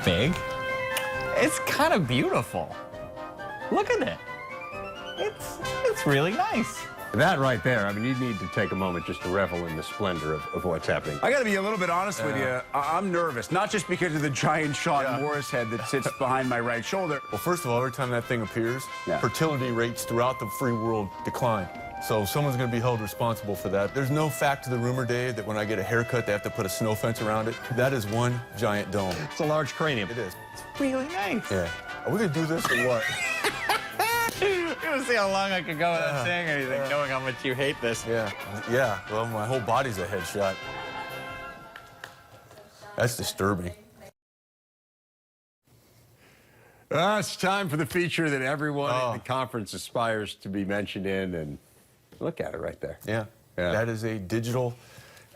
that big. It's kind of beautiful. Look at it. It's really nice. That right there, I mean, you need to take a moment just to revel in the splendor of what's happening. I got to be a little bit honest with you. I'm nervous, not just because of the giant Shon Morris head that sits behind my right shoulder. Well, first of all, every time that thing appears, fertility rates throughout the free world decline. So someone's going to be held responsible for that. There's no fact to the rumor, Dave, that when I get a haircut, they have to put a snow fence around it. That is one giant dome. It's a large cranium. It is. It's really nice. Yeah. Are we going to do this or what? We're gonna see how long I can go without saying anything, knowing how much you hate this. Yeah. Well, my whole body's a headshot. That's disturbing. It's time for the feature that everyone in the conference aspires to be mentioned in, and look at it right there. Yeah. That is a digital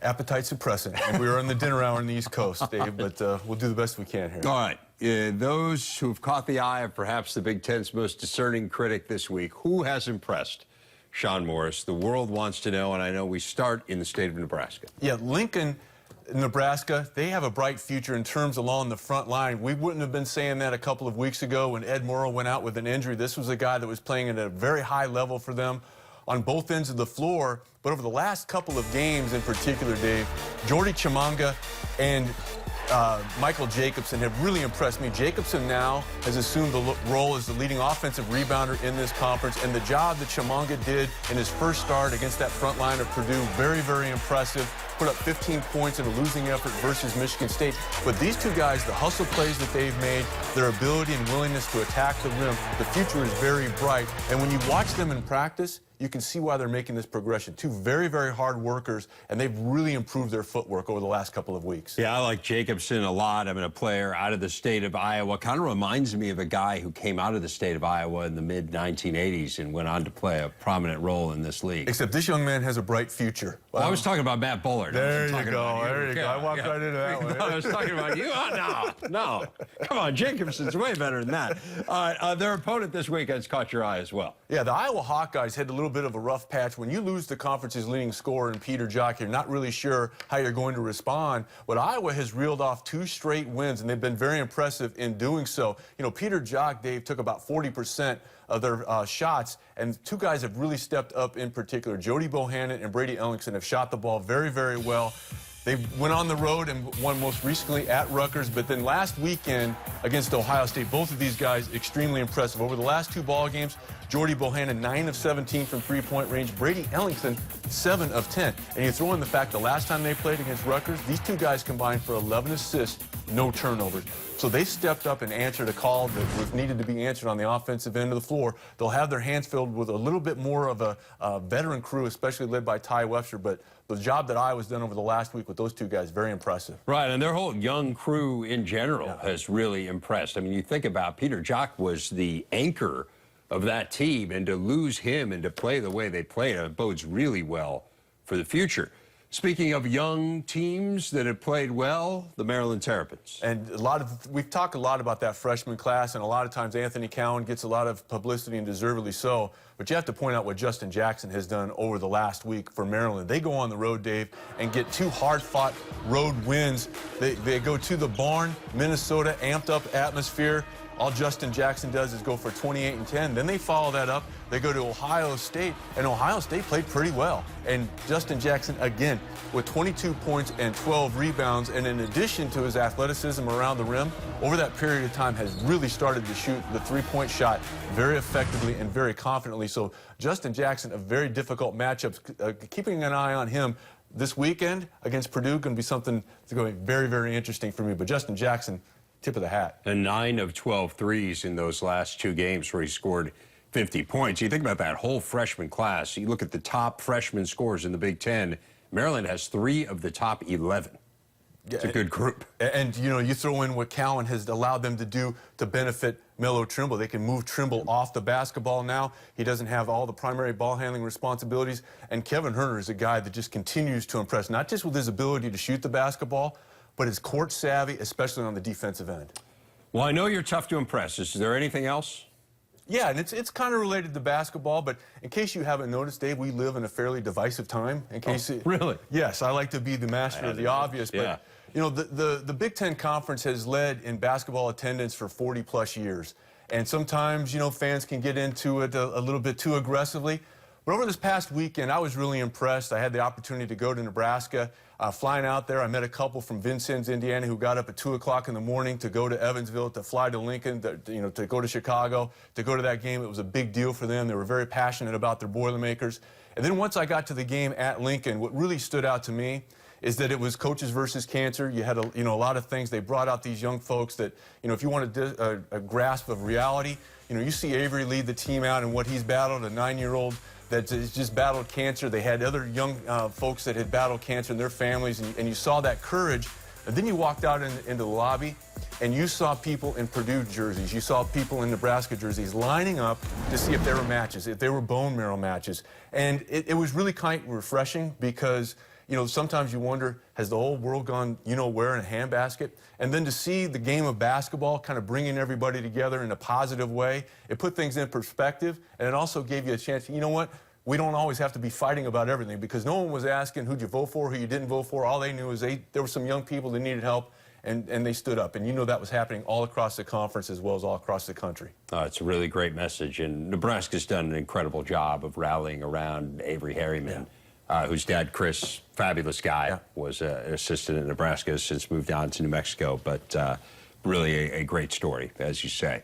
appetite suppressant. And we are on the dinner hour on the East Coast, Dave, but we'll do the best we can here. All right. Those who have caught the eye of perhaps the Big Ten's most discerning critic this week, who has impressed Shon Morris? The world wants to know, and I know we start in the state of Nebraska. Yeah, Lincoln, Nebraska, they have a bright future in terms along the front line. We wouldn't have been saying that a couple of weeks ago when Ed Morrow went out with an injury. This was a guy that was playing at a very high level for them on both ends of the floor. But over the last couple of games in particular, Dave, Jordy Chimanga and Michael Jacobson have really impressed me. Jacobson now has assumed the role as the leading offensive rebounder in this conference, and the job that Chimanga did in his first start against that front line of Purdue, very, very impressive. Put up 15 points in a losing effort versus Michigan State. But these two guys, the hustle plays that they've made, their ability and willingness to attack the rim, the future is very bright. And when you watch them in practice, you can see why they're making this progression. Two very, very hard workers, and they've really improved their footwork over the last couple of weeks. Yeah, I like Jacobson a lot. I mean, a player out of the state of Iowa. Kind of reminds me of a guy who came out of the state of Iowa in the mid-1980s and went on to play a prominent role in this league. Except this young man has a bright future. Well, I was talking about Matt Bullard. There you go. There you go. I walked right into that one. No, I was talking about you. Oh, no. Come on, Jacobson's way better than that. All right, their opponent this week has caught your eye as well. Yeah, the Iowa Hawkeyes had a little bit of a rough patch. When you lose the conference's leading scorer in Peter Jock, you're not really sure how you're going to respond. But Iowa has reeled off 2 straight wins, and they've been very impressive in doing so. You know, Peter Jock, Dave, took about 40% of their shots, and 2 guys have really stepped up in particular. Jody Bohannon and Brady Ellingson have shot the ball very, very well. They went on the road and won most recently at Rutgers, but then last weekend against Ohio State, both of these guys extremely impressive. Over the last 2 ball games, Jordy Bohannon 9 of 17 from three-point range, Brady Ellingson 7 of 10. And you throw in the fact the last time they played against Rutgers, these 2 guys combined for 11 assists, no turnovers. So they stepped up and answered a call that was needed to be answered on the offensive end of the floor. They'll have their hands filled with a little bit more of a veteran crew, especially led by Ty Webster, but the job that Iowa's done over the last week with those 2 guys, very impressive. Right, and their whole young crew in general has really impressed. I mean, you think about Peter Jock was the anchor of that team, and to lose him and to play the way they played, it bodes really well for the future. Speaking of young teams that have played well, the Maryland Terrapins. And we've talked a lot about that freshman class, and a lot of times Anthony Cowan gets a lot of publicity, and deservedly so. But you have to point out what Justin Jackson has done over the last week for Maryland. They go on the road, Dave, and get 2 hard-fought road wins. They go to the barn, Minnesota, amped-up atmosphere. All Justin Jackson does is go for 28 and 10. Then they follow that up. They go to Ohio State, and Ohio State played pretty well. And Justin Jackson, again, with 22 points and 12 rebounds, and in addition to his athleticism around the rim, over that period of time has really started to shoot the 3-point shot very effectively and very confidently. So Justin Jackson, a very difficult matchup. Keeping an eye on him this weekend against Purdue going to be something that's going to be very, very interesting for me. But Justin Jackson, tip of the hat. And 9 of 12 threes in those last 2 games where he scored 50 points. You think about that whole freshman class. You look at the top freshman scores in the Big Ten. Maryland has 3 of the top 11. It's a good group. And, you know, you throw in what Cowan has allowed them to do to benefit Melo Trimble. They can move Trimble off the basketball now. He doesn't have all the primary ball handling responsibilities. And Kevin Herter is a guy that just continues to impress, not just with his ability to shoot the basketball, but his court savvy, especially on the defensive end. Well, I know you're tough to impress. Is there anything else? Yeah, and it's kind of related to basketball, but in case you haven't noticed, Dave, we live in a fairly divisive time. In case really? Yes, I like to be the master of the obvious, but You know, the Big Ten Conference has led in basketball attendance for 40-plus years. And sometimes, you know, fans can get into it a little bit too aggressively. But over this past weekend, I was really impressed. I had the opportunity to go to Nebraska. Flying out there, I met a couple from Vincennes, Indiana, who got up at 2 o'clock in the morning to go to Evansville, to fly to Lincoln, to go to Chicago, to go to that game. It was a big deal for them. They were very passionate about their Boilermakers. And then once I got to the game at Lincoln, what really stood out to me is that it was coaches versus cancer. You had a lot of things. They brought out these young folks that, you know, if you want a grasp of reality, you know, you see Avery lead the team out in what he's battled, a 9-year-old that just battled cancer. They had other young folks that had battled cancer in their families, and you saw that courage. And then you walked out into the lobby, and you saw people in Purdue jerseys. You saw people in Nebraska jerseys lining up to see if there were matches, if there were bone marrow matches. And it was really kind of refreshing because, you know, sometimes you wonder, has the whole world gone, you know, where in a handbasket? And then to see the game of basketball kind of bringing everybody together in a positive way, it put things in perspective, and it also gave you a chance, you know what? We don't always have to be fighting about everything, because no one was asking who'd you vote for, who you didn't vote for. All they knew is there were some young people that needed help, and they stood up. And you know that was happening all across the conference as well as all across the country. It's a really great message, and Nebraska's done an incredible job of rallying around Avery Harriman. Whose dad, Chris, fabulous guy, was an assistant in Nebraska, since moved on to New Mexico, but really a great story, as you say.